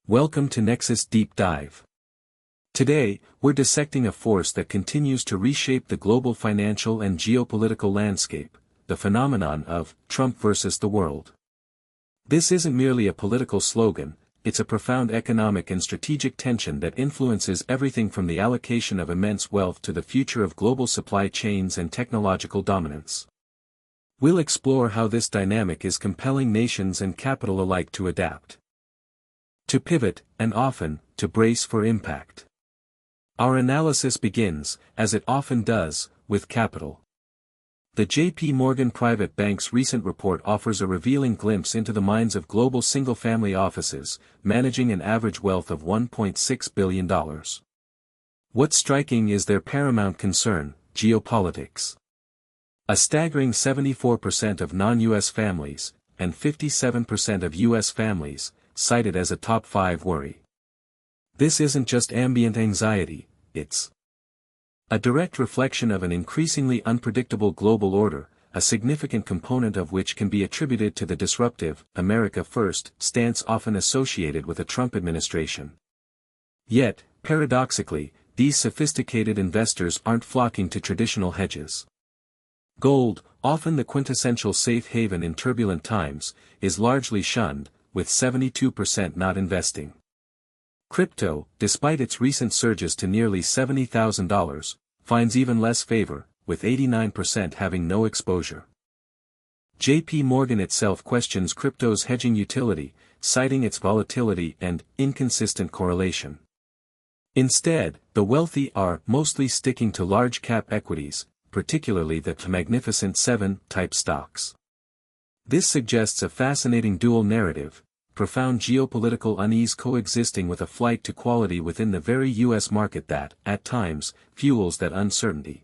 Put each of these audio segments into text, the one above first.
Welcome to Nexus Deep Dive. Today, we're dissecting a force that continues to reshape the global financial and geopolitical landscape, the phenomenon of Trump versus the world. This isn't merely a political slogan, it's a profound economic and strategic tension that influences everything from the allocation of immense wealth to the future of global supply chains and technological dominance. We'll explore how this dynamic is compelling nations and capital alike to adapt, to pivot, and often, to brace for impact. Our analysis begins, as it often does, with capital. The J.P. Morgan Private Bank's recent report offers a revealing glimpse into the minds of global single-family offices, managing an average wealth of $1.6 billion. What's striking is their paramount concern, geopolitics. A staggering 74% of non-U.S. families, and 57% of U.S. families, cited as a top 5 worry. This isn't just ambient anxiety, it's a direct reflection of an increasingly unpredictable global order, a significant component of which can be attributed to the disruptive, America First stance often associated with a Trump administration. Yet, paradoxically, these sophisticated investors aren't flocking to traditional hedges. Gold, often the quintessential safe haven in turbulent times, is largely shunned, with 72% not investing. Crypto, despite its recent surges to nearly $70,000, finds even less favor, with 89% having no exposure. J.P. Morgan itself questions crypto's hedging utility, citing its volatility and inconsistent correlation. Instead, the wealthy are mostly sticking to large-cap equities, particularly the Magnificent Seven type stocks. This suggests a fascinating dual narrative, profound geopolitical unease coexisting with a flight to quality within the very U.S. market that, at times, fuels that uncertainty.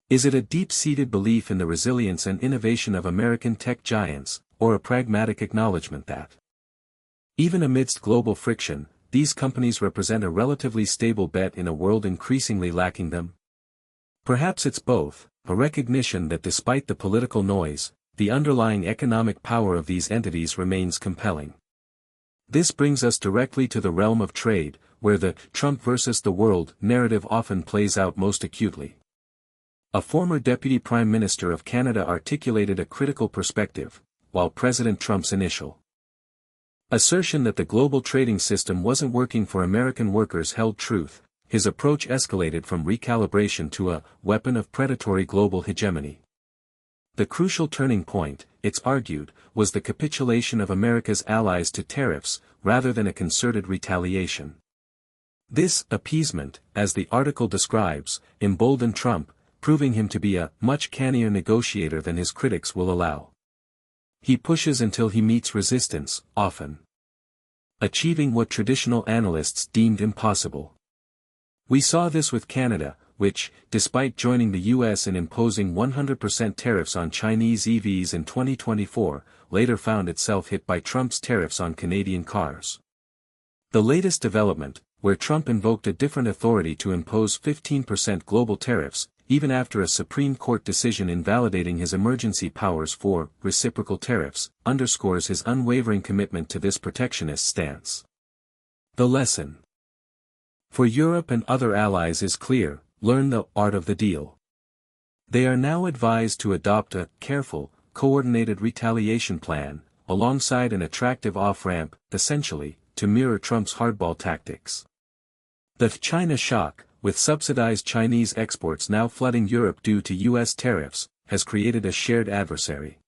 Is it a deep-seated belief in the resilience and innovation of American tech giants, or a pragmatic acknowledgement that, even amidst global friction, these companies represent a relatively stable bet in a world increasingly lacking them? Perhaps it's both, a recognition that despite the political noise, the underlying economic power of these entities remains compelling. This brings us directly to the realm of trade, where the Trump versus the world narrative often plays out most acutely. A former Deputy Prime Minister of Canada articulated a critical perspective, while President Trump's initial assertion that the global trading system wasn't working for American workers held truth. His approach escalated from recalibration to a weapon of predatory global hegemony. The crucial turning point, it's argued, was the capitulation of America's allies to tariffs, rather than a concerted retaliation. This appeasement, as the article describes, emboldened Trump, proving him to be a much cannier negotiator than his critics will allow. He pushes until he meets resistance, often achieving what traditional analysts deemed impossible. We saw this with Canada, which, despite joining the U.S. in imposing 100% tariffs on Chinese EVs in 2024, later found itself hit by Trump's tariffs on Canadian cars. The latest development, where Trump invoked a different authority to impose 15% global tariffs, even after a Supreme Court decision invalidating his emergency powers for reciprocal tariffs, underscores his unwavering commitment to this protectionist stance. The lesson for Europe and other allies is clear: learn the art of the deal. They are now advised to adopt a careful, coordinated retaliation plan, alongside an attractive off-ramp, essentially, to mirror Trump's hardball tactics. The China shock, with subsidized Chinese exports now flooding Europe due to U.S. tariffs, has created a shared adversary.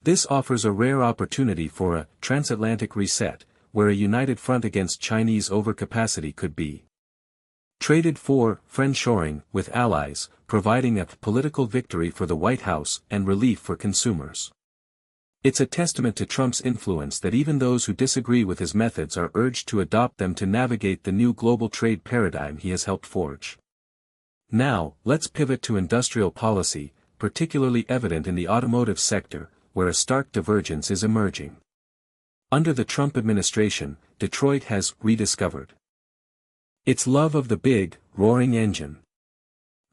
This offers a rare opportunity for a transatlantic reset, where a united front against Chinese overcapacity could be traded for friendshoring with allies, providing a political victory for the White House and relief for consumers. It's a testament to Trump's influence that even those who disagree with his methods are urged to adopt them to navigate the new global trade paradigm he has helped forge. Now, let's pivot to industrial policy, particularly evident in the automotive sector, where a stark divergence is emerging. Under the Trump administration, Detroit has rediscovered its love of the big, roaring engine.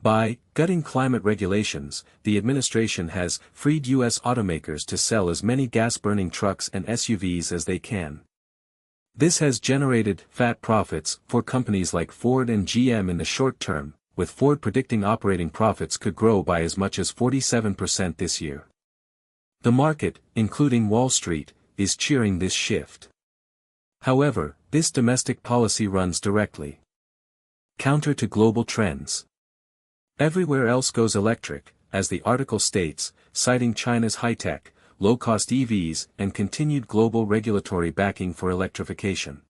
By gutting climate regulations, the administration has freed U.S. automakers to sell as many gas-burning trucks and SUVs as they can. This has generated fat profits for companies like Ford and GM in the short term, with Ford predicting operating profits could grow by as much as 47% this year. The market, including Wall Street, is cheering this shift. However, this domestic policy runs directly counter to global trends. Everywhere else goes electric, as the article states, citing China's high-tech, low-cost EVs and continued global regulatory backing for electrification.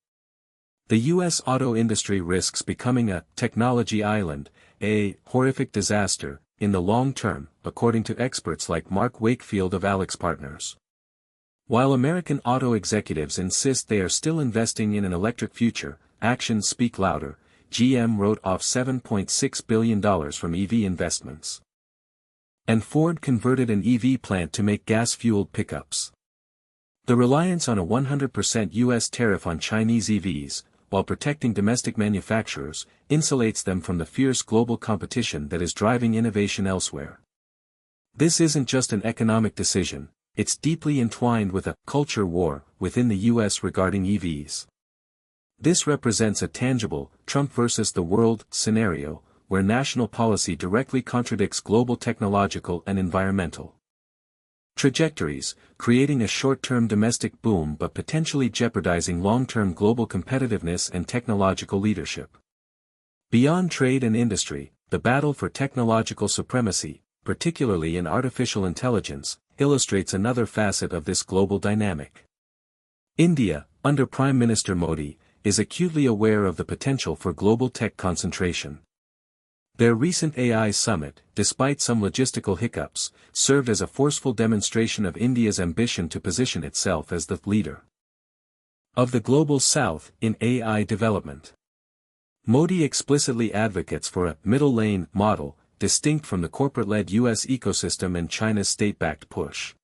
The U.S. auto industry risks becoming a technology island, a horrific disaster, in the long term, according to experts like Mark Wakefield of AlixPartners. While American auto executives insist they are still investing in an electric future, actions speak louder. GM wrote off $7.6 billion from EV investments. And Ford converted an EV plant to make gas-fueled pickups. The reliance on a 100% U.S. tariff on Chinese EVs, while protecting domestic manufacturers, insulates them from the fierce global competition that is driving innovation elsewhere. This isn't just an economic decision, it's deeply entwined with a culture war within the U.S. regarding EVs. This represents a tangible, Trump versus the world, scenario, where national policy directly contradicts global technological and environmental trajectories, creating a short-term domestic boom but potentially jeopardizing long-term global competitiveness and technological leadership. Beyond trade and industry, the battle for technological supremacy, particularly in artificial intelligence, illustrates another facet of this global dynamic. India, under Prime Minister Modi, is acutely aware of the potential for global tech concentration. Their recent AI summit, despite some logistical hiccups, served as a forceful demonstration of India's ambition to position itself as the leader of the global south in AI development. Modi explicitly advocates for a middle lane model, distinct from the corporate-led U.S. ecosystem and China's state-backed push.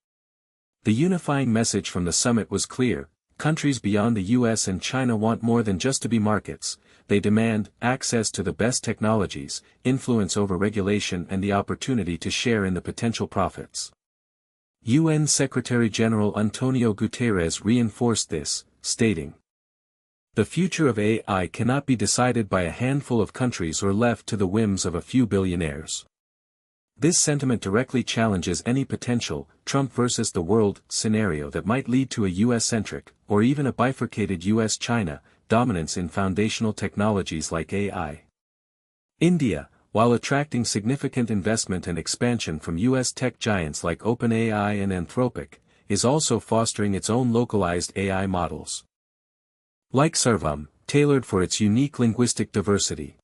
The unifying message from the summit was clear. Countries beyond the U.S. and China want more than just to be markets, they demand access to the best technologies, influence over regulation and the opportunity to share in the potential profits. UN Secretary-General Antonio Guterres reinforced this, stating, "The future of AI cannot be decided by a handful of countries or left to the whims of a few billionaires." This sentiment directly challenges any potential Trump versus the world scenario that might lead to a U.S.-centric, or even a bifurcated U.S.-China, dominance in foundational technologies like AI. India, while attracting significant investment and expansion from U.S. tech giants like OpenAI and Anthropic, is also fostering its own localized AI models. Like Sarvam, tailored for its unique linguistic diversity.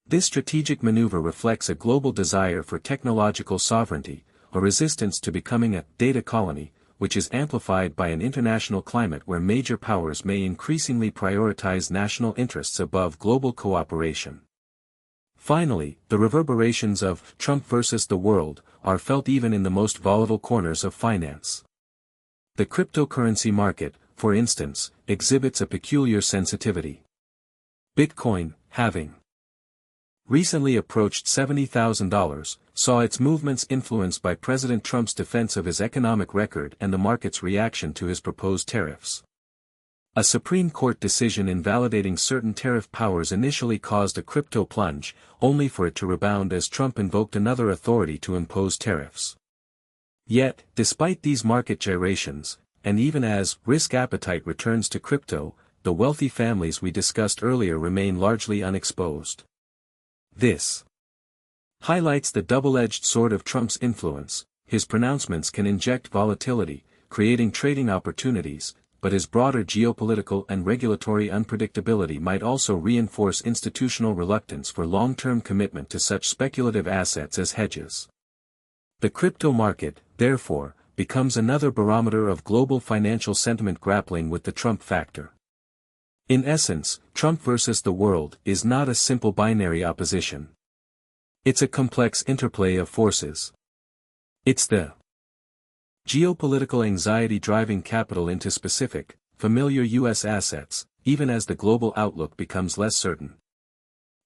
This strategic maneuver reflects a global desire for technological sovereignty, a resistance to becoming a data colony, which is amplified by an international climate where major powers may increasingly prioritize national interests above global cooperation. Finally, the reverberations of Trump versus the world are felt even in the most volatile corners of finance. The cryptocurrency market, for instance, exhibits a peculiar sensitivity. Bitcoin, having recently approached $70,000, saw its movements influenced by President Trump's defense of his economic record and the market's reaction to his proposed tariffs. A Supreme Court decision invalidating certain tariff powers initially caused a crypto plunge, only for it to rebound as Trump invoked another authority to impose tariffs. Yet, despite these market gyrations, and even as risk appetite returns to crypto, the wealthy families we discussed earlier remain largely unexposed. This highlights the double-edged sword of Trump's influence. His pronouncements can inject volatility, creating trading opportunities, but his broader geopolitical and regulatory unpredictability might also reinforce institutional reluctance for long-term commitment to such speculative assets as hedges. The crypto market, therefore, becomes another barometer of global financial sentiment grappling with the Trump factor. In essence, Trump versus the world is not a simple binary opposition. It's a complex interplay of forces. It's the geopolitical anxiety driving capital into specific, familiar U.S. assets, even as the global outlook becomes less certain.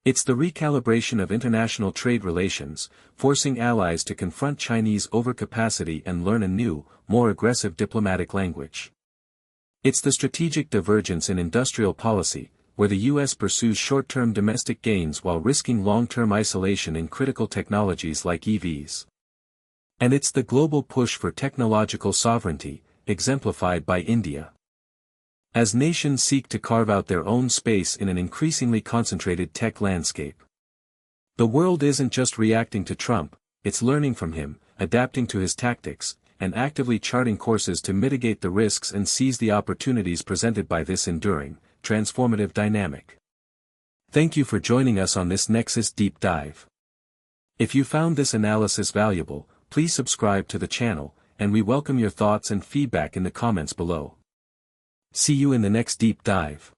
It's the recalibration of international trade relations, forcing allies to confront Chinese overcapacity and learn a new, more aggressive diplomatic language. It's the strategic divergence in industrial policy, where the U.S. pursues short-term domestic gains while risking long-term isolation in critical technologies like EVs. And it's the global push for technological sovereignty, exemplified by India. As nations seek to carve out their own space in an increasingly concentrated tech landscape. The world isn't just reacting to Trump, it's learning from him, adapting to his tactics, and actively charting courses to mitigate the risks and seize the opportunities presented by this enduring, transformative dynamic. Thank you for joining us on this Nexus Deep Dive. If you found this analysis valuable, please subscribe to the channel, and we welcome your thoughts and feedback in the comments below. See you in the next deep dive.